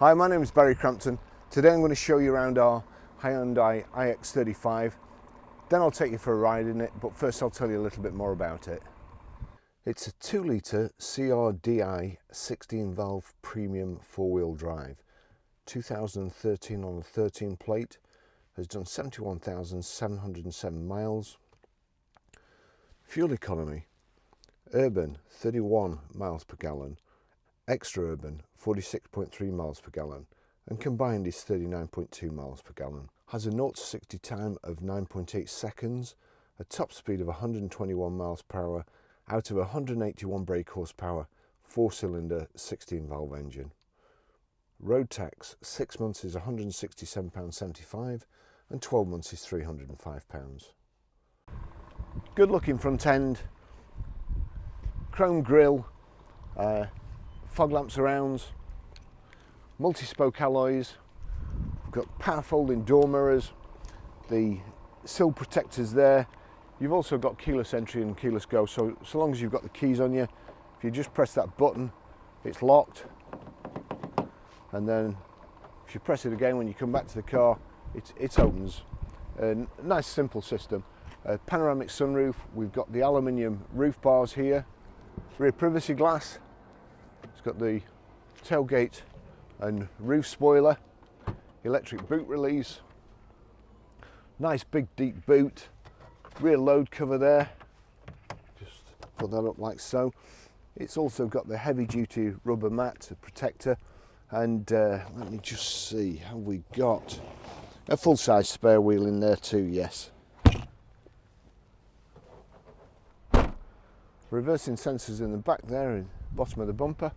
Hi, my name is Barry Crampton. Today I'm going to show you around our Hyundai ix35. Then I'll take you for a ride in it, but first I'll tell you a little bit more about it. It's a 2-litre CRDi 16-valve premium four-wheel drive. 2013 on a 13 plate, has done 71,707 miles. Fuel economy, urban 31 miles per gallon, extra urban 46.3 miles per gallon, and combined is 39.2 miles per gallon. Has a 0 to 60 time of 9.8 seconds, a top speed of 121 miles per hour out of a 181 brake horsepower, 4-cylinder 16-valve engine. Road tax, 6 months is £167.75 and 12 months is £305. Good looking front end, chrome grille, fog lamp surrounds, multi-spoke alloys, we've got power folding door mirrors, the sill protectors there. You've also got keyless entry and keyless go, so long as you've got the keys on you, if you just press that button, it's locked, and then if you press it again when you come back to the car, it opens. A nice simple system. Panoramic sunroof, we've got the aluminium roof bars here, rear privacy glass, it's got the tailgate and roof spoiler, electric boot release, nice big deep boot, rear load cover there, just put that up like so. It's also got the heavy duty rubber mat protector, and let me just see, have we got a full size spare wheel in there too? Yes. Reversing sensors in the back there, in the bottom of the bumper.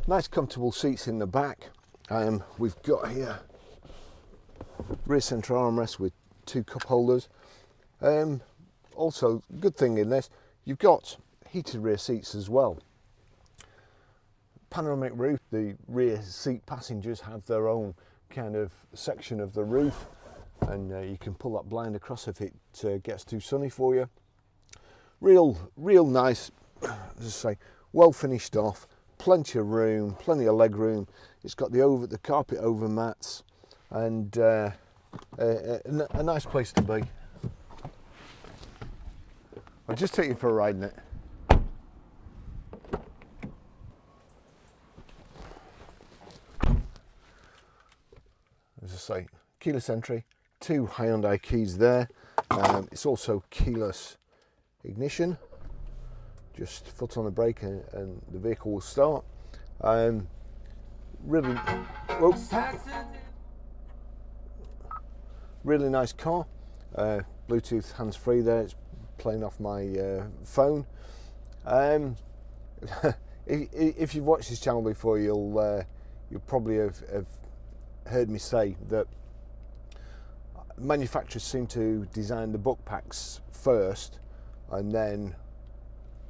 Nice comfortable seats in the back. We've got here rear centre armrest with 2 cup holders. Also, good thing in this, you've got heated rear seats as well. Panoramic roof, the rear seat passengers have their own kind of section of the roof, and you can pull that blind across if it gets too sunny for you. Real nice, as I say, well finished off, plenty of room, plenty of leg room. It's got the carpet over mats, and a nice place to be. I'll just take you for a ride in it. As I say, keyless entry, 2 Hyundai keys there. It's also keyless ignition. Just foot on the brake and the vehicle will start. Really nice car. Bluetooth hands-free there. It's playing off my phone. If you've watched this channel before, you'll probably have heard me say that manufacturers seem to design the book packs first, and then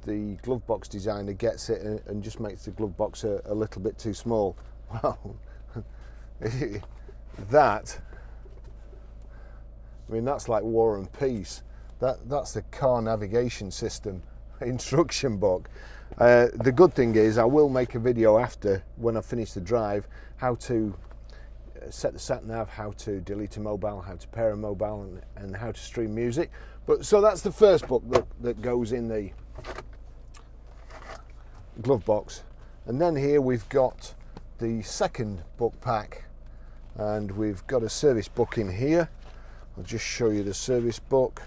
the glove box designer gets it and just makes the glove box a little bit too small. Well, that's like War and Peace. That's the car navigation system instruction book. The good thing is I will make a video after, when I finish the drive, how to set the sat nav, how to delete a mobile, how to pair a mobile, and how to stream music. But so that's the first book that goes in the glove box, and then here we've got the second book pack, and we've got a service book in here. I'll just show you the service book.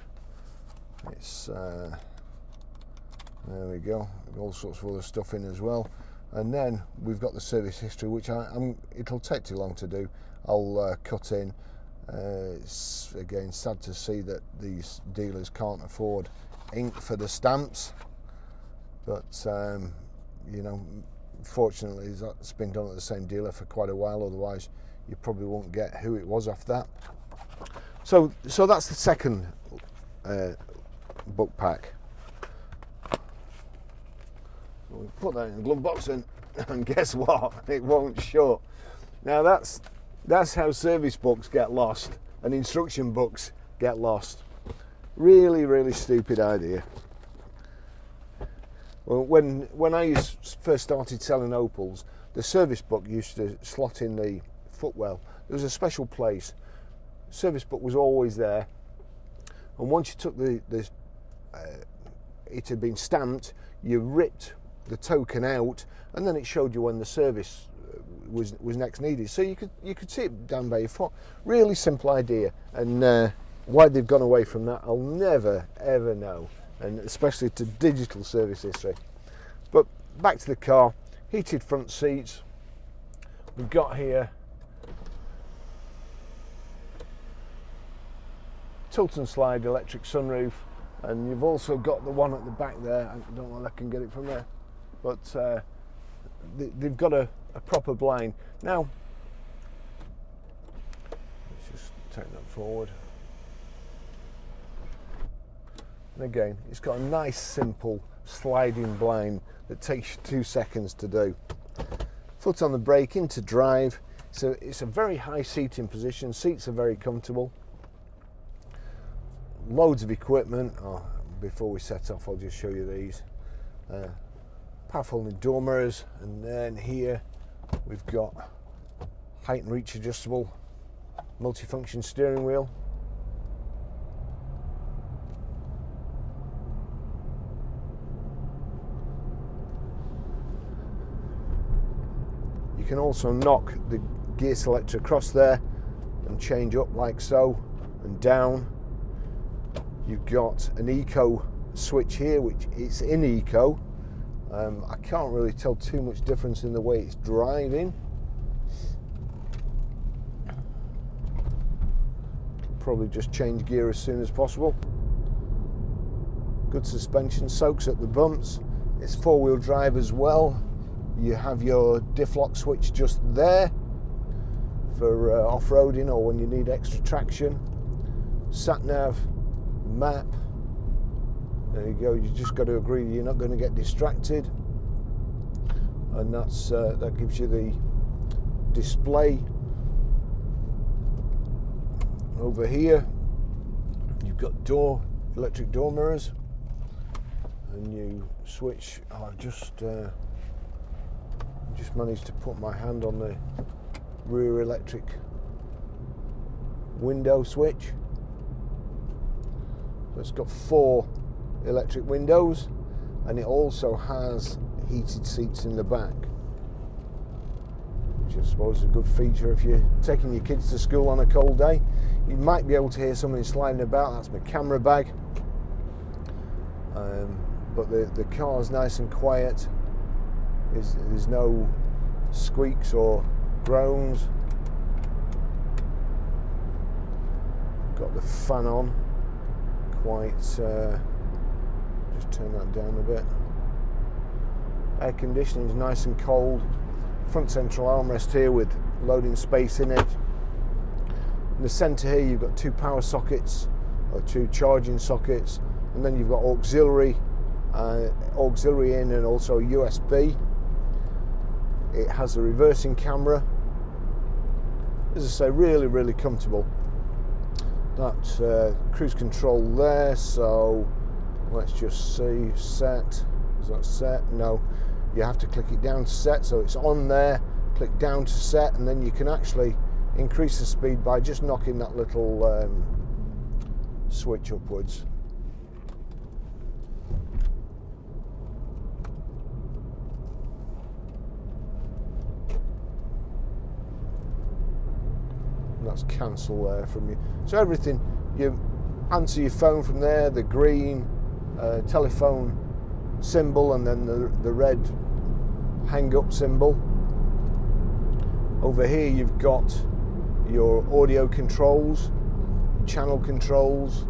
It's there we go, all sorts of other stuff in as well. And then we've got the service history, which it'll take too long to do. I'll cut in. It's again sad to see that these dealers can't afford ink for the stamps, but you know, fortunately that's been done at the same dealer for quite a while. Otherwise, you probably won't get who it was off that. So that's the second book pack. We put that in the glove box, and guess what? It won't shut. Now that's how service books get lost and instruction books get lost. Really stupid idea. Well, when I first started selling Opels, the service book used to slot in the footwell. There was a special place. Service book was always there, and once you took it had been stamped, you ripped the token out, and then it showed you when the service was next needed. So you could see it down by your foot. Really simple idea, and why they've gone away from that, I'll never ever know, and especially to digital service history. But back to the car. Heated front seats. We've got here tilt and slide electric sunroof, and you've also got the one at the back there. I don't know if I can get it from there, but they've got a proper blind. Now let's just take that forward, and again it's got a nice simple sliding blind that takes you 2 seconds to do. Foot on the brake into drive. So it's a very high seating position. Seats are very comfortable. Loads of equipment. Before we set off, I'll just show you these. Power folding door mirrors, and then here we've got height and reach adjustable multifunction steering wheel. You can also knock the gear selector across there and change up like so, and down. You've got an eco switch here, which it's in eco. I can't really tell too much difference in the way it's driving. Probably just change gear as soon as possible. Good suspension, soaks up the bumps. It's 4-wheel drive as well. You have your diff lock switch just there for off-roading or when you need extra traction. Sat nav, map. There you go. You just got to agree you're not going to get distracted, and that gives you the display. Over here you've got electric door mirrors, and you switch. I've just managed to put my hand on the rear electric window switch. So it's got 4 electric windows, and it also has heated seats in the back, which I suppose is a good feature if you're taking your kids to school on a cold day. You might be able to hear somebody sliding about. That's my camera bag. But the car's nice and quiet. There's no squeaks or groans. Got the fan on. Just turn that down a bit. Air conditioning is nice and cold. Front central armrest here with loading space in it. In the centre here you've got 2 power sockets, or 2 charging sockets, and then you've got auxiliary in, and also USB. It has a reversing camera. As I say, really comfortable. That cruise control there, so let's just see. Set. Is that set? No. You have to click it down to set, so it's on there. Click down to set, and then you can actually increase the speed by just knocking that little switch upwards. That's cancel there from you. So everything, you answer your phone from there, the green telephone symbol, and then the red hang up symbol. Over here you've got your audio controls, channel controls,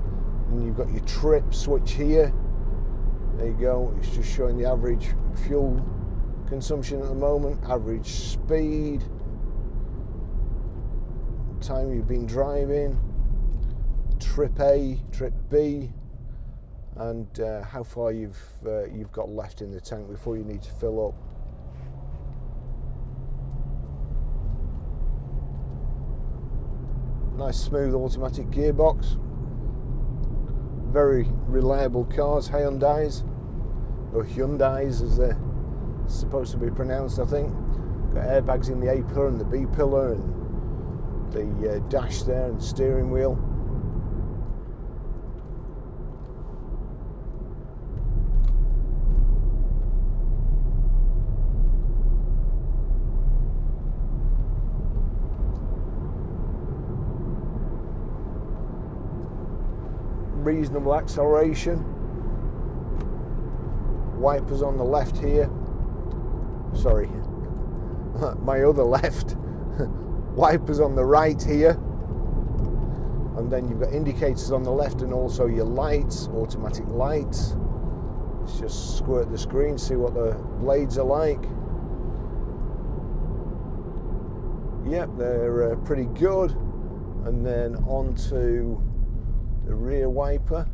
and you've got your trip switch here. There you go. It's just showing the average fuel consumption at the moment, average speed, time you've been driving, trip A, trip B, and how far you've got left in the tank before you need to fill up. Nice smooth automatic gearbox. Very reliable cars, Hyundais. or Hyundais as they're supposed to be pronounced, I think. Got airbags in the A pillar and the B pillar, and the dash there and the steering wheel. Reasonable acceleration. Wipers on the left here. Sorry, my other left. Wipers on the right here. And then you've got indicators on the left and also your lights, automatic lights. Let's just squirt the screen, see what the blades are like. Yep, they're pretty good. And then onto the rear wiper.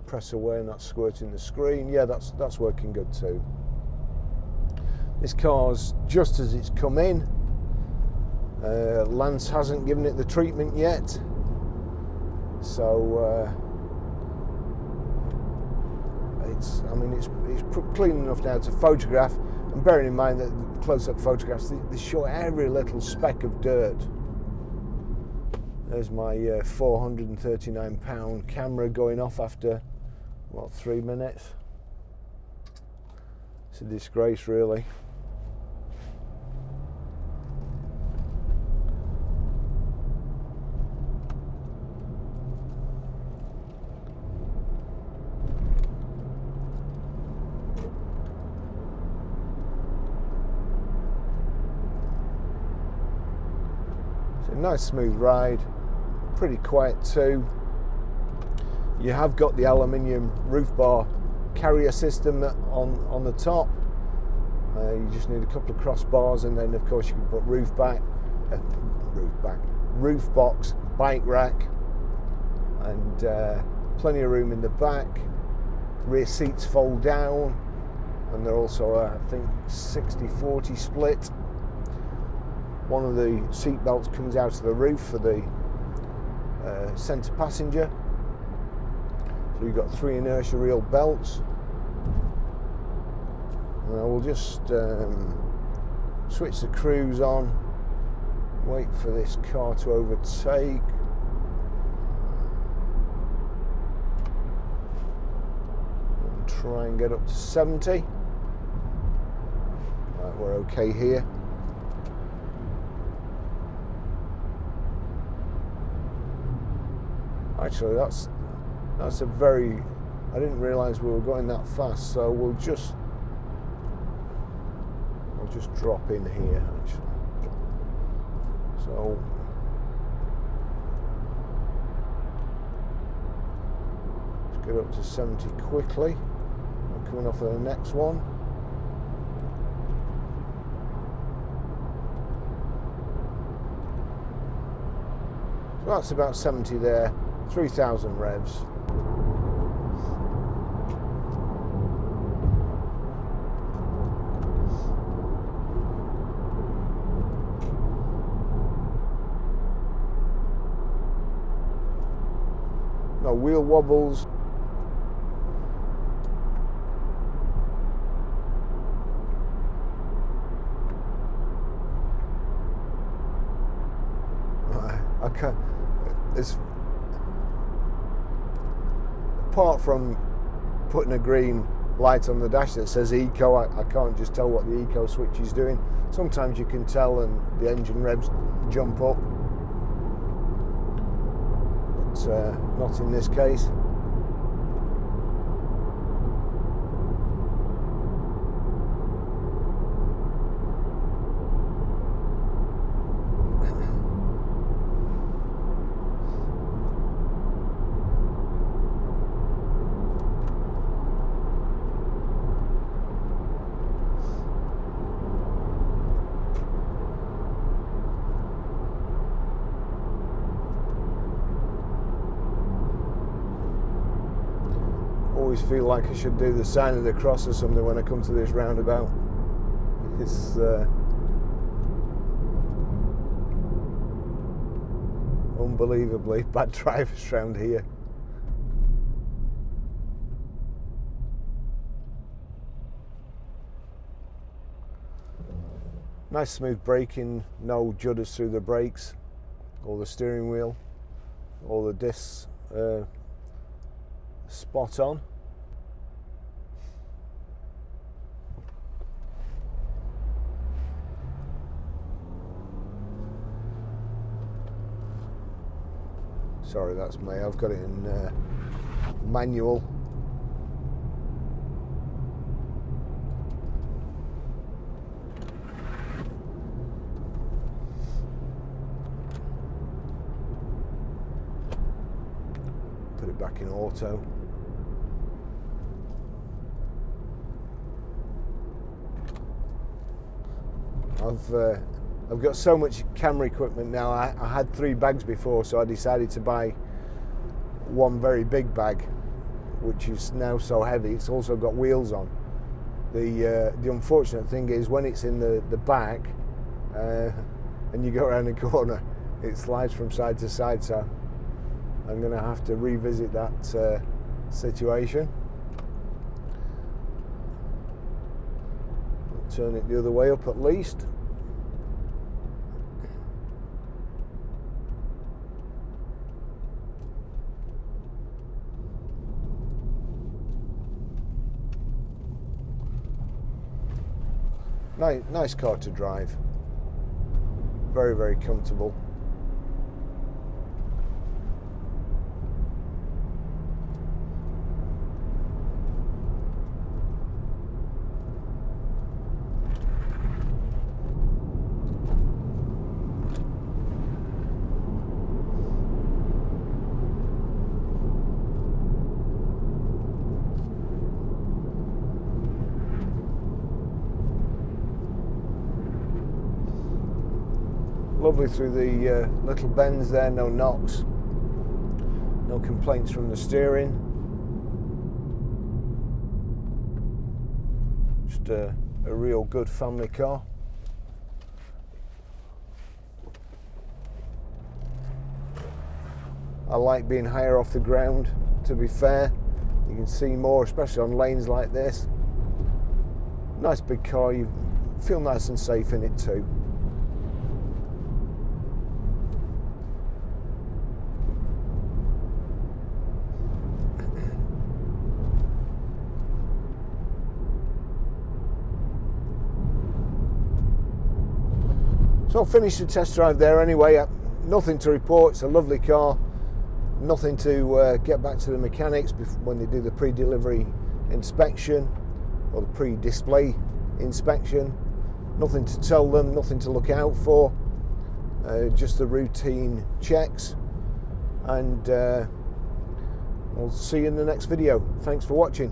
Press away, not squirting the screen. Yeah, that's working good too. This car's just as it's come in. Lance hasn't given it the treatment yet, so it's clean enough now to photograph. And bearing in mind that the close-up photographs, they show every little speck of dirt. There's my 439-pound camera going off after, what, 3 minutes? It's a disgrace, really. It's a nice smooth ride. Pretty quiet too. You have got the aluminium roof bar carrier system on the top. You just need a couple of crossbars, and then of course you can put roof box, bike rack, and plenty of room in the back. Rear seats fold down, and they're also I think 60-40 split. One of the seat belts comes out of the roof for the centre passenger. So you've got 3 inertia reel belts. And I will just switch the cruise on, wait for this car to overtake. And try and get up to 70. Right, we're okay here. Actually, that's a very, I didn't realise we were going that fast, so I'll just drop in here actually. So let's get up to 70 quickly. I'm coming off of the next one. So that's about 70 there. 3,000 revs. No wheel wobbles. I can't. It's apart from putting a green light on the dash that says eco, I can't just tell what the eco switch is doing. Sometimes you can tell and the engine revs jump up, but not in this case. Always feel like I should do the sign of the cross or something when I come to this roundabout. It's unbelievably bad drivers around here. Nice smooth braking, no judders through the brakes or the steering wheel. All the discs spot on. Sorry, that's me. I've got it in manual. Put it back in auto. I've got so much camera equipment now. I had 3 bags before, so I decided to buy one very big bag, which is now so heavy. It's also got wheels on. The unfortunate thing is when it's in the back and you go around the corner, it slides from side to side. So I'm going to have to revisit that situation. I'll turn it the other way up at least. Nice car to drive. Very, very comfortable. Lovely through the little bends there, no knocks, no complaints from the steering. Just a real good family car. I like being higher off the ground, to be fair. You can see more, especially on lanes like this. Nice big car, you feel nice and safe in it too. So I'll finish the test drive there anyway. Nothing to report. It's a lovely car. Nothing to get back to the mechanics when they do the pre-delivery inspection or the pre-display inspection. Nothing to tell them, nothing to look out for. Just the routine checks. And we'll see you in the next video. Thanks for watching.